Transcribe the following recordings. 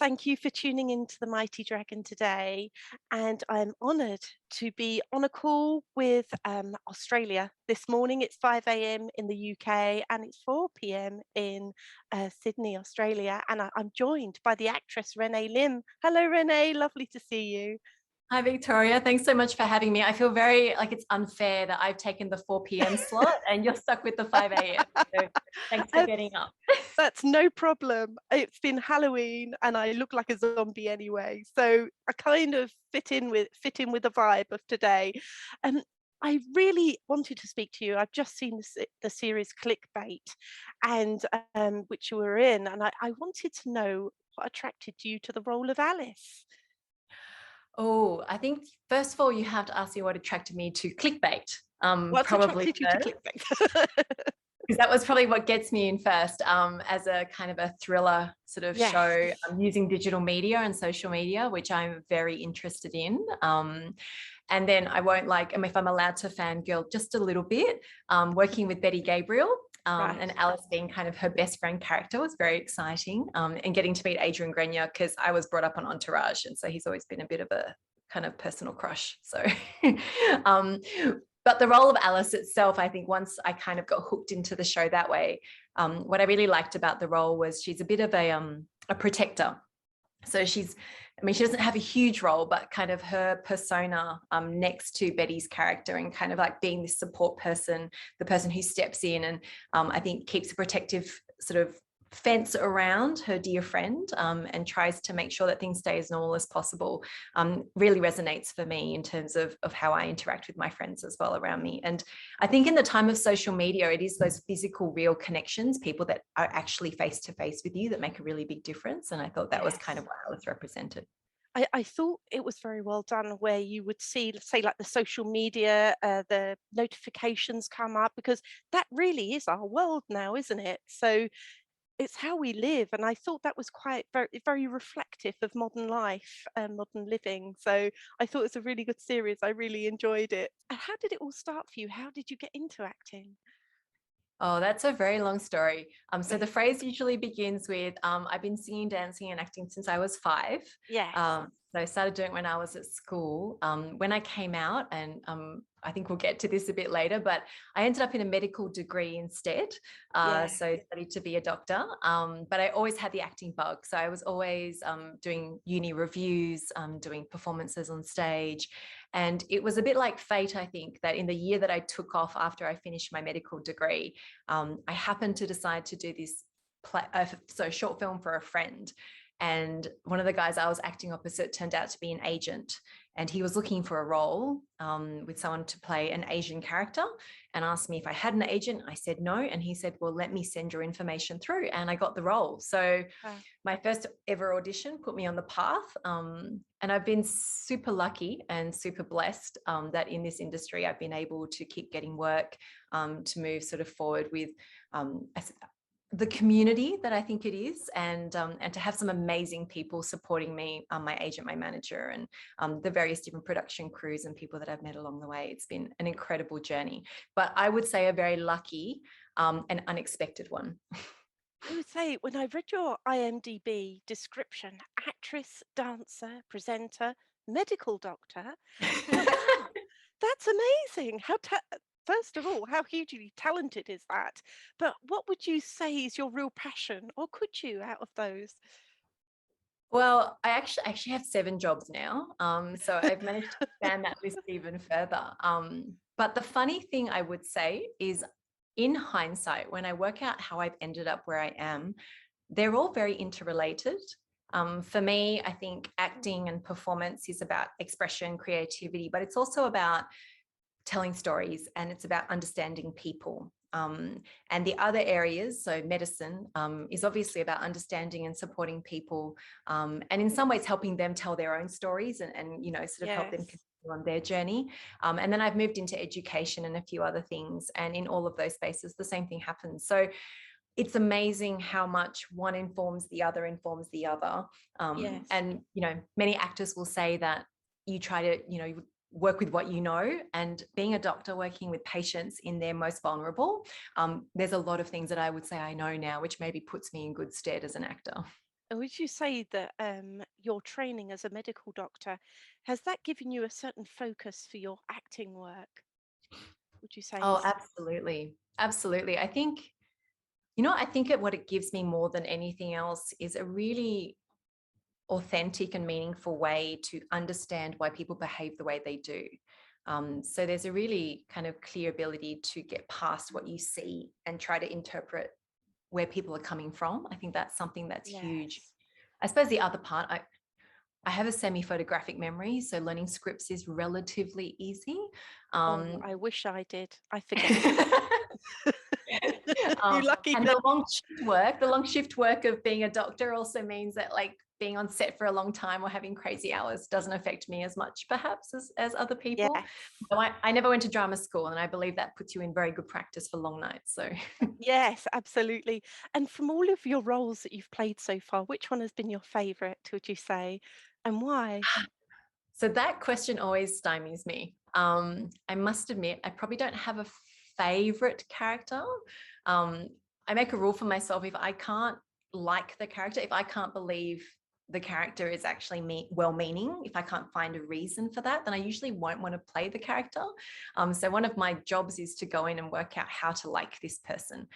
Thank you for tuning into the Mighty Dragon today. And I'm honoured to be on a call with Australia. This morning it's 5 a.m. in the UK and it's 4 p.m. in Sydney, Australia. And I'm joined by the actress Renee Lim. Hello, Renee. Lovely to see you. Hi, Victoria. Thanks so much for having me. I feel very like it's unfair that I've taken the 4 p.m. slot and you're stuck with the 5 a.m. So thanks for Uh, getting up. That's no problem. It's been Halloween and I look like a zombie anyway. So I kind of fit in with the vibe of today. And I really wanted to speak to you. I've just seen the series Clickbait and which you were in, and I wanted to know what attracted you to the role of Alice. Oh, I think first of all, you have to ask me what attracted me to clickbait. What's Probably attracted you to first, Clickbait? because that was probably what gets me in first, as a kind of a thriller sort of Yes. show using digital media and social media, which I'm very interested in. And then I won't if I'm allowed to fangirl just a little bit, working with Betty Gabriel. Right. And Alice being kind of her best friend character was very exciting. And getting to meet Adrian Grenier, because I was brought up on Entourage, and so he's always been a bit of a kind of personal crush. So, um, but the role of Alice itself, I think once I kind of got hooked into the show that way, what I really liked about the role was she's a bit of a protector. So she doesn't have a huge role, but kind of her persona next to Betty's character, and kind of like being this support person, the person who steps in and I think keeps a protective sort of fence around her dear friend, and tries to make sure that things stay as normal as possible, really resonates for me in terms of how I interact with my friends as well around me. And I think in the time of social media, it is those physical, real connections, people that are actually face to face with you, that make a really big difference. And I thought that was kind Yes. of what Alice represented. I thought it was very well done where you would see, let's say, like the social media, the notifications come up, because that really is our world now, isn't it? So it's how we live. And I thought that was quite very reflective of modern life and modern living. So I thought it was a really good series. I really enjoyed it. And how did it all start for you? How did you get into acting? Oh, that's a very long story. So the phrase usually begins with, I've been singing, dancing, and acting since I was 5. Yes. So I started doing it when I was at school. When I came out, and I think we'll get to this a bit later, but I ended up in a medical degree instead. Yeah. So I studied to be a doctor, but I always had the acting bug. So I was always doing uni reviews, doing performances on stage. And it was a bit like fate, I think, that in the year that I took off after I finished my medical degree, I happened to decide to do this short film for a friend. And one of the guys I was acting opposite turned out to be an agent. And he was looking for a role with someone to play an Asian character, and asked me if I had an agent. I said no. And he said, well, let me send your information through. And I got the role. So Wow. my first ever audition put me on the path. And I've been super lucky and super blessed that in this industry, I've been able to keep getting work, to move sort of forward with the community that I think it is, and to have some amazing people supporting me, my agent, my manager, and the various different production crews and people that I've met along the way. It's been an incredible journey, but I would say a very lucky and unexpected one. I would say when I read your IMDb description, actress, dancer, presenter, medical doctor, I thought, wow, that's amazing. First of all, how hugely talented is that? But what would you say is your real passion, or could you out of those? Well, I actually have 7 jobs now. So I've managed to expand that list even further. But the funny thing I would say is, in hindsight, when I work out how I've ended up where I am, they're all very interrelated. For me, I think acting and performance is about expression, creativity, but it's also about telling stories, and it's about understanding people. And the other areas, so medicine, is obviously about understanding and supporting people, and in some ways helping them tell their own stories, and sort of help them Yes. continue on their journey. And then I've moved into education and a few other things, and in all of those spaces, the same thing happens. So it's amazing how much one informs the other, informs the other. Yes. And many actors will say that you try to work with what you know, and being a doctor working with patients in their most vulnerable, there's a lot of things that I would say I know now, which maybe puts me in good stead as an actor. And would you say that your training as a medical doctor has that given you a certain focus for your acting work? Would you say? Oh, absolutely. Absolutely. I think, I think what it gives me more than anything else is a really authentic and meaningful way to understand why people behave the way they do. So there's a really kind of clear ability to get past what you see and try to interpret where people are coming from. I think that's something that's huge. Yes. I suppose the other part, I have a semi-photographic memory, so learning scripts is relatively easy. Oh, Um, I wish I did. I forget. You lucky and girl. the long shift work of being a doctor also means that like being on set for a long time or having crazy hours doesn't affect me as much perhaps as other people. Yes. So I never went to drama school, and I believe that puts you in very good practice for long nights. So Yes, absolutely. And from all of your roles that you've played so far, which one has been your favorite, would you say, and why? So that question always stymies me. I must admit, I probably don't have a favorite character. Um, I make a rule for myself: if I can't like the character, if I can't believe the character is actually well-meaning, if I can't find a reason for that, then I usually won't want to play the character. So one of my jobs is to go in and work out how to like this person.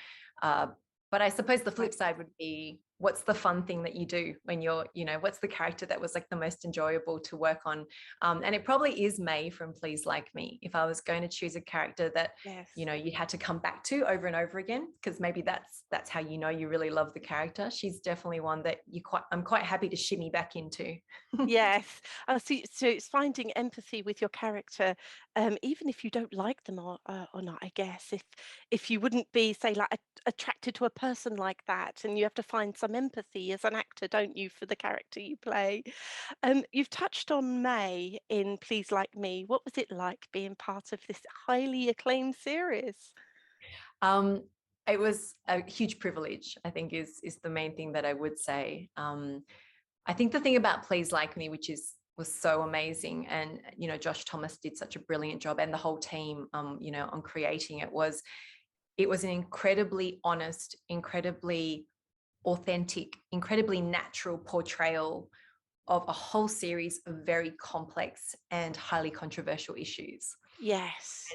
Uh, but I suppose the flip Right. side would be, what's the fun thing that you do when you're, what's the character that was like the most enjoyable to work on? And it probably is May from Please Like Me. If I was going to choose a character that, Yes. you had to come back to over and over again, because maybe that's how you really love the character. She's definitely one that I'm quite happy to shimmy back into. Yes. So it's finding empathy with your character, even if you don't like them or not. I guess if you wouldn't be, say, like attracted to a person like that, and you have to find some empathy as an actor, don't you, for the character you play? You've touched on May in Please Like Me. What was it like being part of this highly acclaimed series? Um, it was a huge privilege, I think, is the main thing that I would say. I think the thing about Please Like Me, which was so amazing, and Josh Thomas did such a brilliant job, and the whole team, on creating it was an incredibly honest, incredibly authentic, incredibly natural portrayal of a whole series of very complex and highly controversial issues. Yes.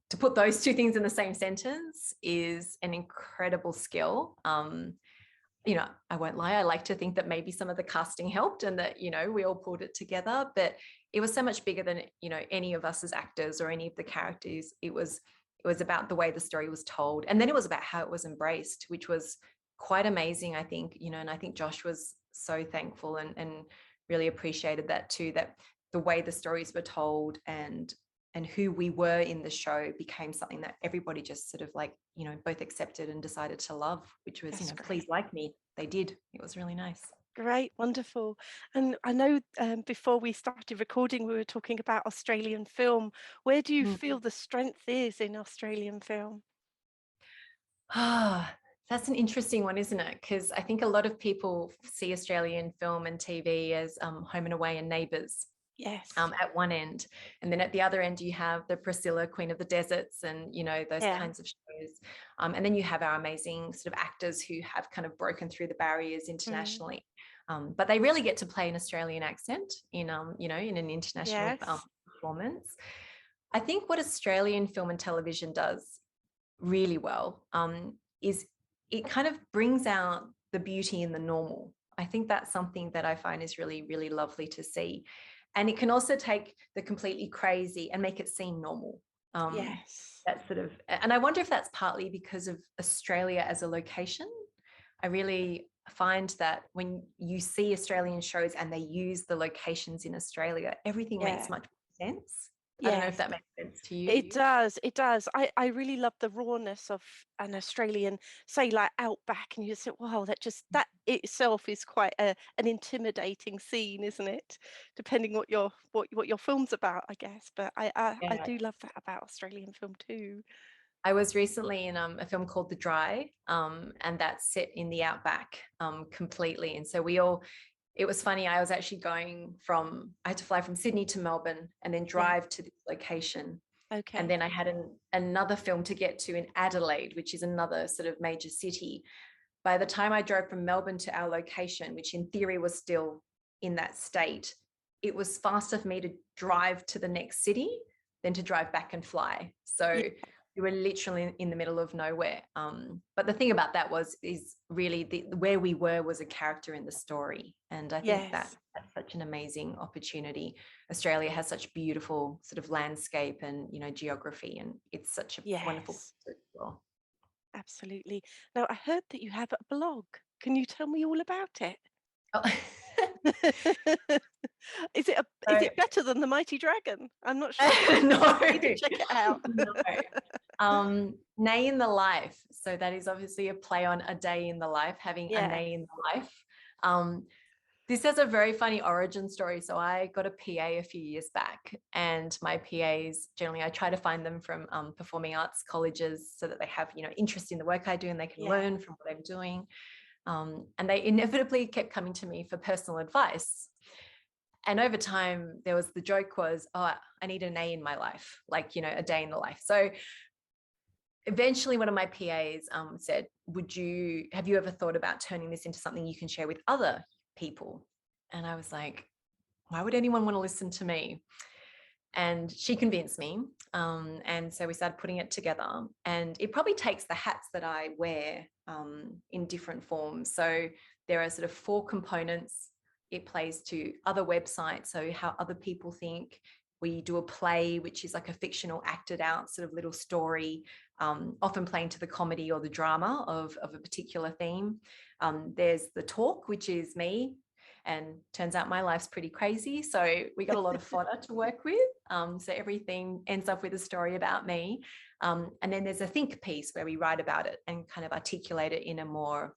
To put those two things in the same sentence is an incredible skill. I won't lie, I like to think that maybe some of the casting helped and that, we all pulled it together, but it was so much bigger than, any of us as actors or any of the characters. It was about the way the story was told. And then it was about how it was embraced, which was quite amazing, I think, and I think Josh was so thankful and really appreciated that too, that the way the stories were told and who we were in the show became something that everybody just sort of like, both accepted and decided to love, which was, That's Please great. Like Me. They did. It was really nice. Great, wonderful. And I know before we started recording, we were talking about Australian film. Where do you Mm. feel the strength is in Australian film? Ah, that's an interesting one, isn't it? Because I think a lot of people see Australian film and TV as Home and Away and Neighbours. Yes. At one end, and then at the other end you have the Priscilla, Queen of the Deserts, and those Yeah. kinds of shows, and then you have our amazing sort of actors who have kind of broken through the barriers Mm. internationally, but they really get to play an Australian accent in in an international Yes. performance. I think what Australian film and television does really well is it kind of brings out the beauty in the normal. I think that's something that I find is really, really lovely to see. And it can also take the completely crazy and make it seem normal. Yes. That sort of, and I wonder if that's partly because of Australia as a location. I really find that when you see Australian shows and they use the locations in Australia, everything makes Yeah. much more sense. I don't know if Yes. that makes sense to It you. does. It does. I really love the rawness of an Australian, say, like Outback, and you just think, wow, that itself is quite an intimidating scene, isn't it? Depending what your film's about, I guess. But I Yeah. do love that about Australian film too. I was recently in a film called The Dry, and that's set in the outback completely. And so it was funny. I was actually I had to fly from Sydney to Melbourne and then Yeah. drive to this location. And Okay. then I had another film to get to in Adelaide, which is another sort of major city. by the time I drove from Melbourne to our location, which in theory was still in that state, it was faster for me to drive to the next city than to drive back and fly. So we were literally in the middle of nowhere. But the thing about that is really where we were was a character in the story. And I think Yes. that's such an amazing opportunity. Australia has such beautiful sort of landscape and, geography, and it's such a wonderful place Yes. to explore. Absolutely. Now, I heard that you have a blog. Can you tell me all about it? Oh. Is it better than the Mighty Dragon? I'm not sure. No, I need to check it out. no. Nay in the life. So that is obviously a play on a day in the life, having a Yeah. nay in the life. This has a very funny origin story. So I got a PA a few years back, and my PAs, generally I try to find them from performing arts colleges so that they have, interest in the work I do and they can Yeah. learn from what I'm doing. And they inevitably kept coming to me for personal advice. And over time, there was the joke was, oh, I need an A in my life, like, a day in the life. So eventually one of my PAs said, have you ever thought about turning this into something you can share with other people? And I was like, why would anyone want to listen to me? And she convinced me. And so we started putting it together, and it probably takes the hats that I wear in different forms. So there are sort of 4 components. It plays to other websites, so how other people think. We do a play, which is like a fictional acted out sort of little story, often playing to the comedy or the drama of a particular theme. There's the talk, which is me, and turns out my life's pretty crazy. So we got a lot of fodder to work with. So everything ends up with a story about me. And then there's a think piece where we write about it and kind of articulate it in a more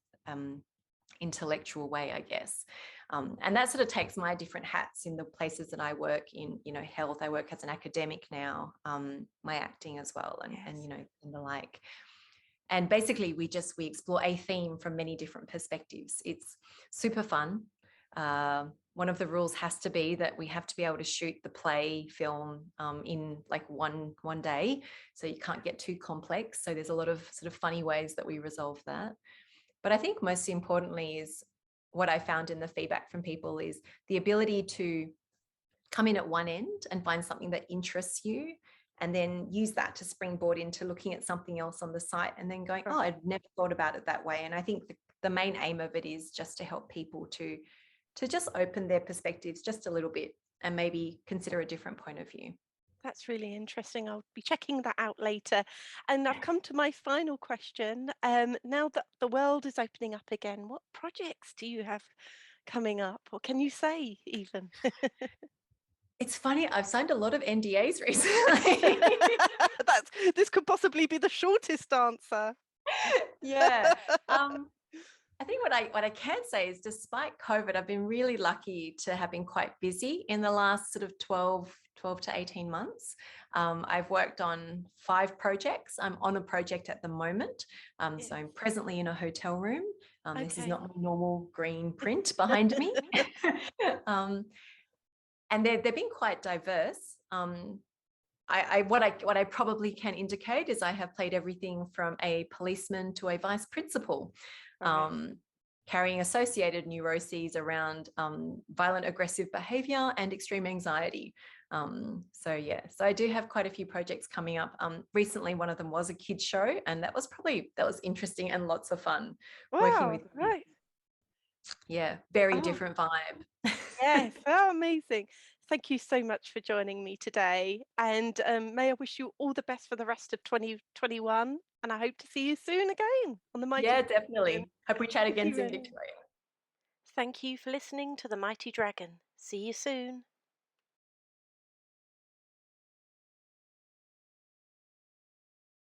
intellectual way, I guess. And that sort of takes my different hats in the places that I work in, health. I work as an academic now, my acting as well, and and the like. And basically we explore a theme from many different perspectives. It's super fun. One of the rules has to be that we have to be able to shoot the play film in like one day, so you can't get too complex. So there's a lot of sort of funny ways that we resolve that. But I think most importantly is what I found in the feedback from people is the ability to come in at one end and find something that interests you, and then use that to springboard into looking at something else on the site and then going, oh, I'd never thought about it that way. And I think the main aim of it is just to help people to just open their perspectives just a little bit and maybe consider a different point of view. That's really interesting. I'll be checking that out later. And I've come to my final question. Now that the world is opening up again, what projects do you have coming up? Or can you say even? It's funny, I've signed a lot of NDAs recently. This could possibly be the shortest answer. Yeah. I think what I can say is, despite COVID, I've been really lucky to have been quite busy in the last sort of 12 to 18 months. I've worked on 5 projects. I'm on a project at the moment. So I'm presently in a hotel room. This is not my normal green print behind me. And they've been quite diverse. What I probably can indicate is I have played everything from a policeman to a vice principal. Carrying associated neuroses around violent aggressive behavior and extreme anxiety. So I do have quite a few projects coming up. Recently, one of them was a kids show, and that was interesting and lots of fun working with kids. Right. Yeah, very different vibe. Yes, oh, amazing. Thank you so much for joining me today. And may I wish you all the best for the rest of 2021. And I hope to see you soon again on the Mighty Yeah, Dragon. definitely. Hope we chat Thank again you, soon, Renee. Victoria. Thank you for listening to the Mighty Dragon. See you soon.